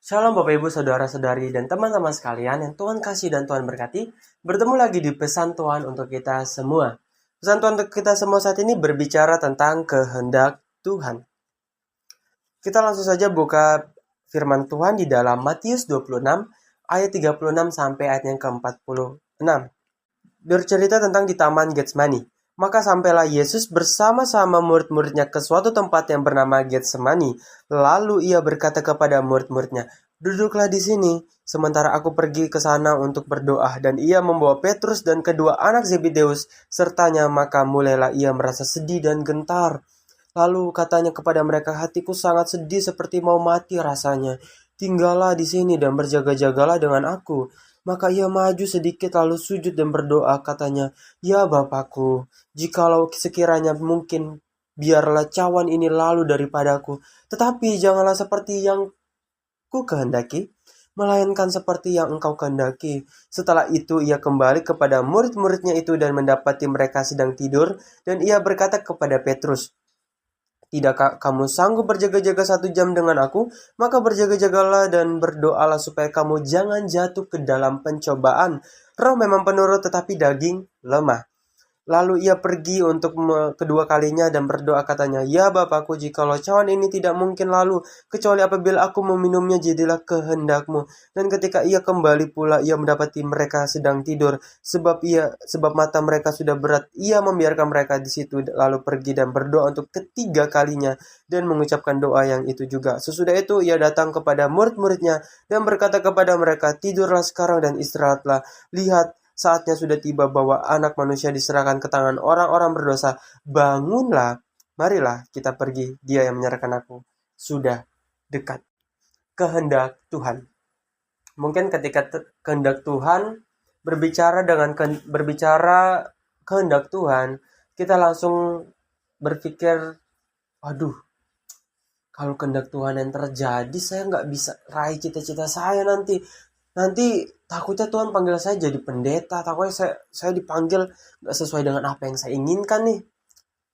Shalom Bapak Ibu Saudara-saudari dan teman-teman sekalian yang Tuhan kasih dan Tuhan berkati. Bertemu lagi di pesan Tuhan untuk kita semua. Pesan Tuhan untuk kita semua saat ini berbicara tentang kehendak Tuhan. Kita langsung saja buka firman Tuhan di dalam Matius 26 ayat 36 sampai ayat yang ke-46. Bercerita tentang di Taman Getsemani. Maka sampailah Yesus bersama-sama murid-muridnya ke suatu tempat yang bernama Getsemani. Lalu ia berkata kepada murid-muridnya, "Duduklah di sini, sementara aku pergi ke sana untuk berdoa." Dan ia membawa Petrus dan kedua anak Zebedeus sertanya, maka mulailah ia merasa sedih dan gentar. Lalu katanya kepada mereka, "Hatiku sangat sedih seperti mau mati rasanya. Tinggallah di sini dan berjaga-jagalah dengan aku." Maka ia maju sedikit lalu sujud dan berdoa, katanya, "Ya Bapakku, jikalau sekiranya mungkin, biarlah cawan ini lalu daripadaku. Tetapi janganlah seperti yang ku kehendaki, melainkan seperti yang engkau kehendaki." Setelah itu ia kembali kepada murid-muridnya itu dan mendapati mereka sedang tidur, dan ia berkata kepada Petrus, "Tidakkah kamu sanggup berjaga-jaga 1 jam dengan aku? Maka berjaga-jagalah dan berdoalah supaya kamu jangan jatuh ke dalam pencobaan. Roh memang penurut tetapi daging lemah." Lalu ia pergi untuk kedua kalinya dan berdoa, katanya, "Ya Bapakku, jikalau cawan ini tidak mungkin lalu, kecuali apabila aku meminumnya, jadilah kehendakmu." Dan ketika ia kembali pula, ia mendapati mereka sedang tidur, sebab mata mereka sudah berat. Ia membiarkan mereka di situ, lalu pergi dan berdoa untuk ketiga kalinya dan mengucapkan doa yang itu juga. Sesudah itu ia datang kepada murid-muridnya dan berkata kepada mereka, "Tidurlah sekarang dan istirahatlah. Lihat, saatnya sudah tiba bahwa Anak Manusia diserahkan ke tangan orang-orang berdosa. Bangunlah, marilah kita pergi. Dia yang menyerahkan aku sudah dekat." Kehendak Tuhan. Mungkin ketika kehendak Tuhan berbicara kehendak Tuhan, kita langsung berpikir, "Waduh, kalau kehendak Tuhan yang terjadi, saya nggak bisa raih cita-cita saya nanti. Nanti takutnya Tuhan panggil saya jadi pendeta, takutnya saya dipanggil nggak sesuai dengan apa yang saya inginkan nih.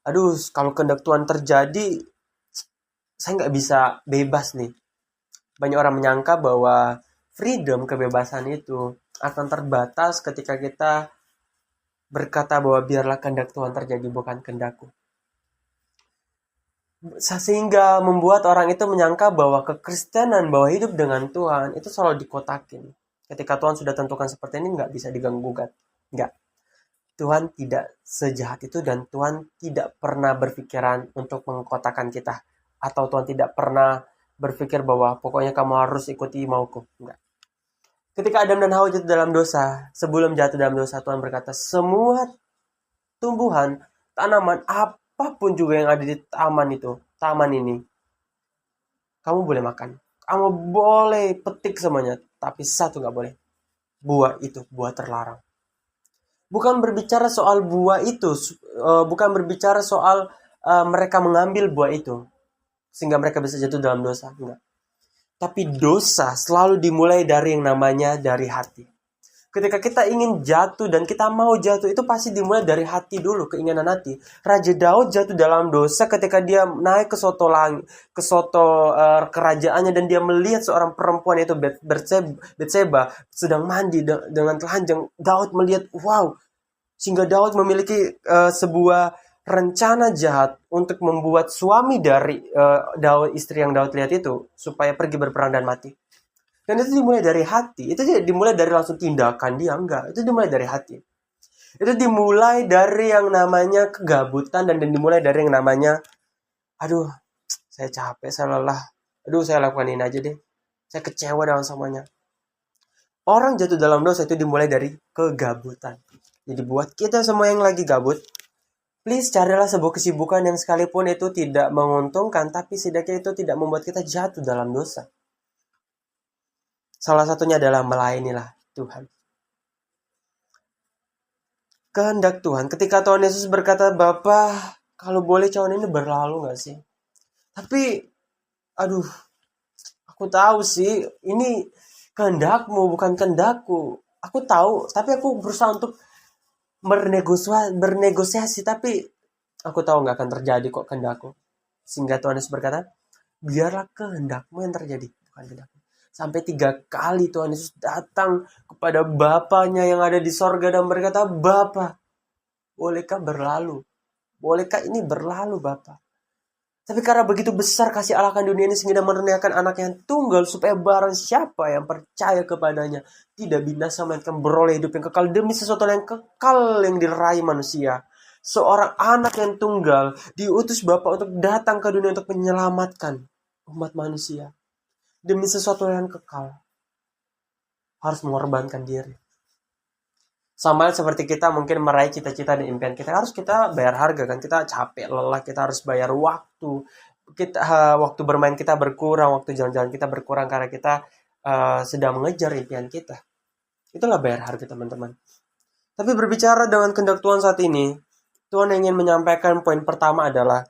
Aduh, kalau kehendak Tuhan terjadi, saya nggak bisa bebas nih." Banyak orang menyangka bahwa freedom, kebebasan itu akan terbatas ketika kita berkata bahwa biarlah kehendak Tuhan terjadi, bukan kehendakku. Sehingga membuat orang itu menyangka bahwa kekristenan, bahwa hidup dengan Tuhan itu selalu dikotakin. Ketika Tuhan sudah tentukan seperti ini, nggak bisa diganggu-gugat. Nggak. Tuhan tidak sejahat itu dan Tuhan tidak pernah berpikiran untuk mengkotakan kita. Atau Tuhan tidak pernah berpikir bahwa pokoknya kamu harus ikuti mauku. Nggak. Ketika Adam dan Hawa jatuh dalam dosa, sebelum jatuh dalam dosa, Tuhan berkata, semua tumbuhan, tanaman, apapun juga yang ada di taman ini, kamu boleh makan. Kamu boleh petik semuanya, tapi satu nggak boleh. Buah itu, buah terlarang. Bukan berbicara soal buah itu, bukan berbicara soal mereka mengambil buah itu, sehingga mereka bisa jatuh dalam dosa. Enggak. Tapi dosa selalu dimulai dari yang namanya dari hati. Ketika kita ingin jatuh dan kita mau jatuh, itu pasti dimulai dari hati dulu, keinginan hati. Raja Daud jatuh dalam dosa ketika dia naik ke soto kerajaannya, dan dia melihat seorang perempuan, itu Betseba, sedang mandi dengan telanjang. Daud melihat, wow, sehingga Daud memiliki sebuah rencana jahat untuk membuat suami dari Daud, istri yang Daud lihat itu, supaya pergi berperang dan mati. Dan itu dimulai dari hati. Itu tidak dimulai dari langsung tindakan dia, enggak. Itu dimulai dari hati. Itu dimulai dari yang namanya kegabutan, dan dimulai dari yang namanya, aduh, saya capek, saya lelah. Aduh, saya lakukan ini aja deh. Saya kecewa dengan semuanya. Orang jatuh dalam dosa itu dimulai dari kegabutan. Jadi buat kita semua yang lagi gabut, please carilah sebuah kesibukan yang sekalipun itu tidak menguntungkan, tapi setidaknya itu tidak membuat kita jatuh dalam dosa. Salah satunya adalah melayanilah Tuhan. Kehendak Tuhan. Ketika Tuhan Yesus berkata, "Bapa, kalau boleh cawan ini berlalu gak sih?" Tapi, aduh, aku tahu sih, ini kehendakmu, bukan kehendakku. Aku tahu, tapi aku berusaha untuk bernegosiasi, tapi aku tahu gak akan terjadi kok kehendakku. Sehingga Tuhan Yesus berkata, "Biarlah kehendakmu yang terjadi, bukan kehendakku." Sampai 3 kali Tuhan Yesus datang kepada Bapanya yang ada di sorga dan berkata, Bapa, bolehkah berlalu? Bolehkah ini berlalu, Bapa? Tapi karena begitu besar kasih Allah akan dunia ini sehingga menurunkan anak yang tunggal supaya barang siapa yang percaya kepadanya tidak binasa melainkan beroleh hidup yang kekal demi sesuatu yang kekal yang diraih manusia. Seorang anak yang tunggal diutus Bapa untuk datang ke dunia untuk menyelamatkan umat manusia demi sesuatu yang kekal. Harus mengorbankan diri. Sama seperti kita mungkin meraih cita-cita dan impian kita, harus kita bayar harga kan. Kita capek, lelah, kita harus bayar waktu. Waktu bermain kita berkurang, waktu jalan-jalan kita berkurang karena kita sedang mengejar impian kita. Itulah bayar harga, teman-teman. Tapi berbicara dengan kehendak Tuhan saat ini, Tuhan ingin menyampaikan poin pertama adalah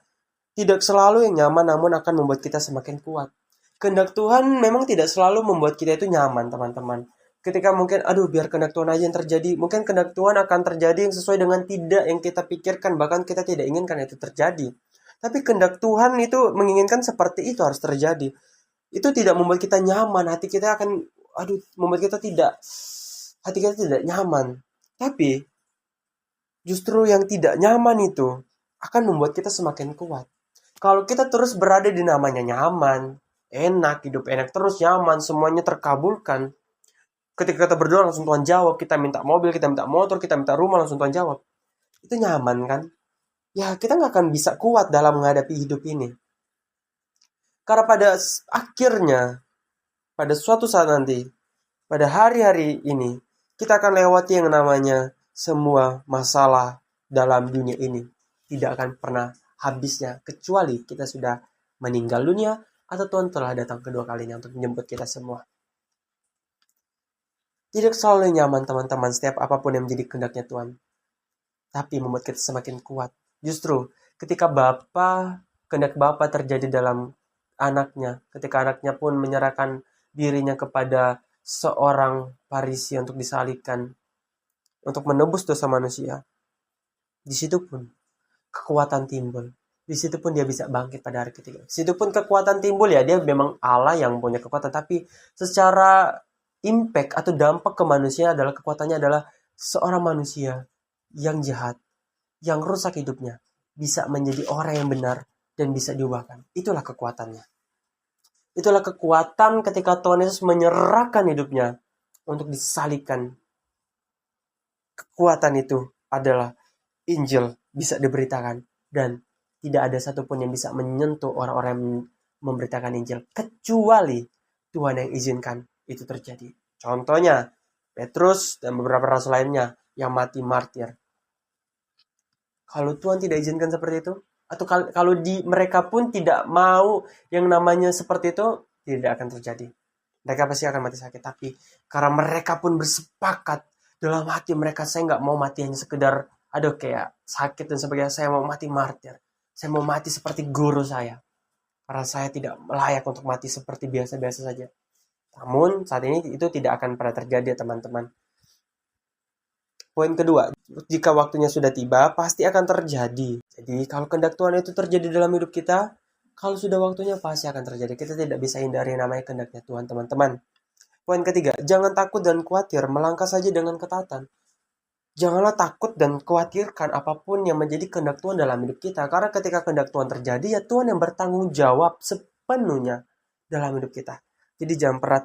tidak selalu yang nyaman namun akan membuat kita semakin kuat. Kehendak Tuhan memang tidak selalu membuat kita itu nyaman, teman-teman. Ketika mungkin, biar kehendak Tuhan aja yang terjadi. Mungkin kehendak Tuhan akan terjadi yang sesuai dengan tidak yang kita pikirkan. Bahkan kita tidak inginkan itu terjadi. Tapi kehendak Tuhan itu menginginkan seperti itu harus terjadi. Itu tidak membuat kita nyaman. Hati kita akan, membuat kita hati kita tidak nyaman. Tapi, justru yang tidak nyaman itu akan membuat kita semakin kuat. Kalau kita terus berada di namanya nyaman, enak, hidup enak terus, nyaman, semuanya terkabulkan. Ketika kita berdoa langsung Tuhan jawab, kita minta mobil, kita minta motor, kita minta rumah langsung Tuhan jawab. Itu nyaman kan? Ya kita gak akan bisa kuat dalam menghadapi hidup ini. Karena pada akhirnya, pada suatu saat nanti, pada hari-hari ini, kita akan lewati yang namanya semua masalah dalam dunia ini. Tidak akan pernah habisnya, kecuali kita sudah meninggal dunia, atau Tuhan telah datang kedua kalinya untuk menjemput kita semua. Tidak selalu nyaman teman-teman setiap apapun yang menjadi kehendaknya Tuhan. Tapi membuat kita semakin kuat. Justru ketika kehendak Bapa terjadi dalam anaknya. Ketika anaknya pun menyerahkan dirinya kepada seorang Farisi untuk disalibkan. Untuk menebus dosa manusia. Di situ pun kekuatan timbul. Di situ pun dia bisa bangkit pada hari ketiga. Di situ pun kekuatan timbul ya. Dia memang Allah yang punya kekuatan. Tapi secara impact atau dampak ke manusia adalah kekuatannya adalah seorang manusia yang jahat, yang rusak hidupnya, bisa menjadi orang yang benar dan bisa diubahkan. Itulah kekuatannya. Itulah kekuatan ketika Tuhan Yesus menyerahkan hidupnya untuk disalibkan. Kekuatan itu adalah Injil bisa diberitakan dan tidak ada satupun yang bisa menyentuh orang-orang yang memberitakan Injil kecuali Tuhan yang izinkan itu terjadi. Contohnya, Petrus dan beberapa rasul lainnya yang mati martir. Kalau Tuhan tidak izinkan seperti itu, atau kalau mereka pun tidak mau yang namanya seperti itu, tidak akan terjadi. Mereka pasti akan mati sakit. Tapi karena mereka pun bersepakat dalam hati mereka, saya nggak mau mati hanya sekedar, kayak sakit dan sebagainya. Saya mau mati martir. Saya mau mati seperti guru saya. Karena saya tidak layak untuk mati seperti biasa-biasa saja. Namun saat ini itu tidak akan pernah terjadi teman-teman. Poin kedua, jika waktunya sudah tiba pasti akan terjadi. Jadi kalau kehendak Tuhan itu terjadi dalam hidup kita, kalau sudah waktunya pasti akan terjadi. Kita tidak bisa hindari namanya kehendaknya Tuhan teman-teman. Poin ketiga, jangan takut dan khawatir, melangkah saja dengan ketaatan. Janganlah takut dan khawatirkan apapun yang menjadi kehendak Tuhan dalam hidup kita. Karena ketika kehendak Tuhan terjadi, ya Tuhan yang bertanggung jawab sepenuhnya dalam hidup kita. Jadi jangan pernah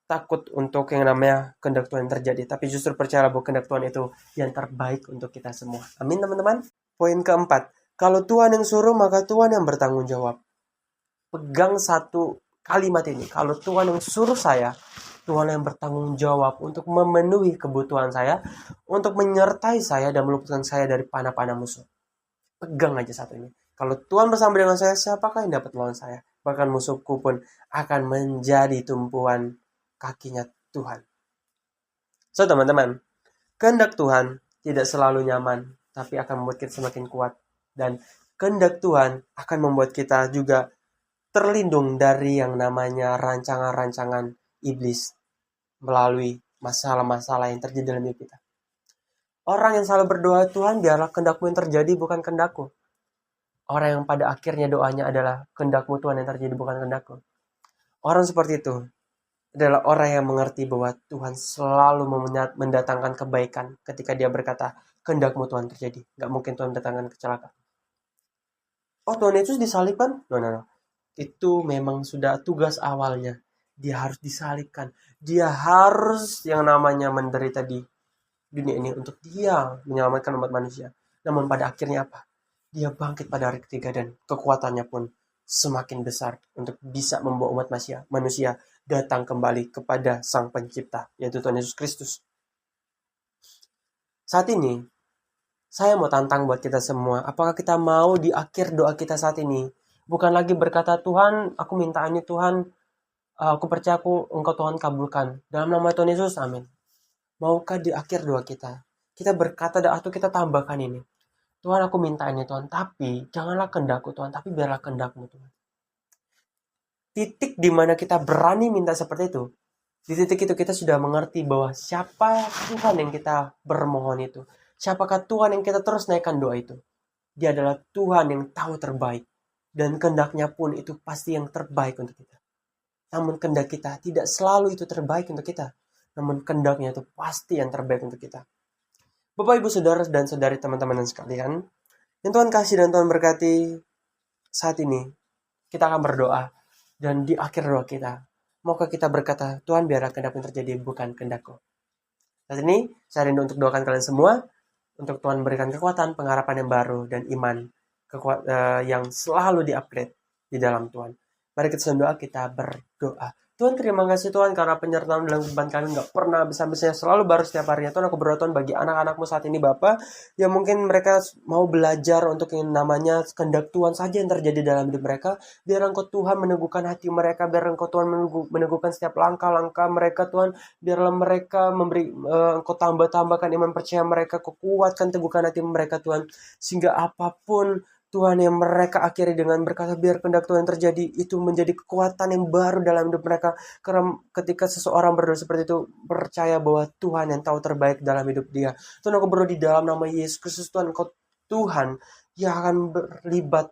takut untuk yang namanya kehendak Tuhan terjadi. Tapi justru percayalah bahwa kehendak Tuhan itu yang terbaik untuk kita semua. Amin teman-teman. Poin keempat. Kalau Tuhan yang suruh maka Tuhan yang bertanggung jawab. Pegang satu kalimat ini. Kalau Tuhan yang suruh saya, Tuhan yang bertanggung jawab untuk memenuhi kebutuhan saya. Untuk menyertai saya dan meluputkan saya dari panah-panah musuh. Pegang aja satu ini. Kalau Tuhan bersama dengan saya, siapakah yang dapat melawan saya? Bahkan musuhku pun akan menjadi tumpuan kakinya Tuhan. So teman-teman, kehendak Tuhan tidak selalu nyaman, tapi akan membuat kita semakin kuat. Dan kehendak Tuhan akan membuat kita juga terlindung dari yang namanya rancangan-rancangan iblis melalui masalah-masalah yang terjadi dalam hidup kita. Orang yang selalu berdoa, Tuhan biarlah kehendak-Mu yang terjadi, bukan kehendak-Ku. Orang yang pada akhirnya doanya adalah kehendak-Mu Tuhan yang terjadi, bukan kehendak-Ku. Orang seperti itu adalah orang yang mengerti bahwa Tuhan selalu mendatangkan kebaikan ketika dia berkata, kehendakmu Tuhan terjadi. Gak mungkin Tuhan mendatangkan kecelakaan. Oh, Tuhan Yesus disalibkan? No, no, no. Itu memang sudah tugas awalnya. Dia harus disalibkan. Dia harus yang namanya menderita di dunia ini untuk dia menyelamatkan umat manusia. Namun pada akhirnya apa? Dia bangkit pada hari ketiga dan kekuatannya pun semakin besar untuk bisa membawa umat manusia datang kembali kepada Sang Pencipta, yaitu Tuhan Yesus Kristus. Saat ini, saya mau tantang buat kita semua. Apakah kita mau di akhir doa kita saat ini bukan lagi berkata, Tuhan, aku minta ini Tuhan, aku percaya Engkau Tuhan kabulkan. Dalam nama Tuhan Yesus, amin. Maukah di akhir doa kita berkata atau kita tambahkan ini, Tuhan aku minta ini Tuhan, tapi janganlah kehendakku Tuhan, tapi biarlah kehendakmu Tuhan. Titik di mana kita berani minta seperti itu, di titik itu kita sudah mengerti bahwa siapa Tuhan yang kita bermohon itu. Siapakah Tuhan yang kita terus naikkan doa itu. Dia adalah Tuhan yang tahu terbaik. Dan kehendaknya pun itu pasti yang terbaik untuk kita. Namun kehendak kita tidak selalu itu terbaik untuk kita. Namun kehendaknya itu pasti yang terbaik untuk kita. Bapak, Ibu, Saudara, dan Saudari, teman-teman sekalian, yang Tuhan kasih dan Tuhan berkati, saat ini kita akan berdoa. Dan di akhir doa kita, maukah kita berkata, Tuhan biarlah kehendakmu terjadi, bukan kehendakku. Saat ini, saya rindu untuk doakan kalian semua, untuk Tuhan berikan kekuatan, pengharapan yang baru, dan iman yang selalu di-upgrade di dalam Tuhan. Mari kita doa, kita berdoa. Tuhan, terima kasih Tuhan karena penyertaan dalam kehidupan kami gak pernah habis-habisnya, selalu baru setiap harinya. Tuhan, aku berdoa Tuhan bagi anak-anakmu saat ini Bapa, yang mungkin mereka mau belajar untuk yang namanya kehendak Tuhan saja yang terjadi dalam hidup mereka. Biar Engkau Tuhan meneguhkan hati mereka, biar Engkau Tuhan meneguhkan setiap langkah-langkah mereka Tuhan. Biarlah mereka memberi Engkau tambahkan iman percaya mereka, Kau kuatkan teguhkan hati mereka Tuhan, sehingga apapun Tuhan yang mereka akhiri dengan berkata biar kehendak Tuhan terjadi, itu menjadi kekuatan yang baru dalam hidup mereka. Karena ketika seseorang berdoa seperti itu, percaya bahwa Tuhan yang tahu terbaik dalam hidup dia. Tuhan, aku berdoa di dalam nama Yesus Kristus Tuhan, Engkau Tuhan yang akan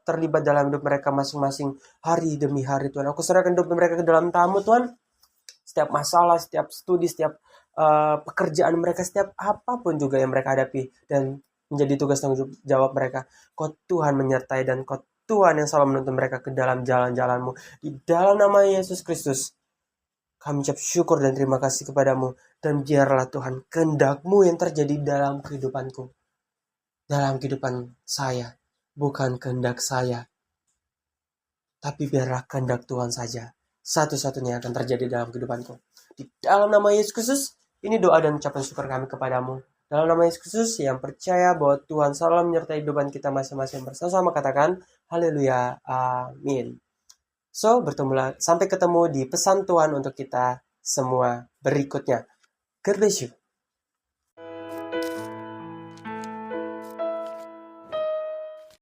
terlibat dalam hidup mereka masing-masing hari demi hari Tuhan. Aku serahkan hidup mereka ke dalam tamu Tuhan. Setiap masalah, setiap studi, setiap pekerjaan mereka, setiap apapun juga yang mereka hadapi dan menjadi tugas tanggung jawab mereka. Kau Tuhan menyertai dan Kau Tuhan yang selalu menuntun mereka ke dalam jalan-jalan-Mu. Di dalam nama Yesus Kristus, kami ucap syukur dan terima kasih kepadamu. Dan biarlah Tuhan kehendak-Mu yang terjadi dalam kehidupanku. Dalam kehidupan saya. Bukan kehendak saya. Tapi biarlah kehendak Tuhan saja. Satu-satunya yang akan terjadi dalam kehidupanku. Di dalam nama Yesus Kristus, ini doa dan ucapan syukur kami kepadamu. Dalam nama Yesus Kristus yang percaya bahwa Tuhan selalu menyertai kehidupan kita masing-masing, bersama-sama katakan haleluya, amin. So, sampai ketemu di pesan Tuhan untuk kita semua berikutnya. God bless you.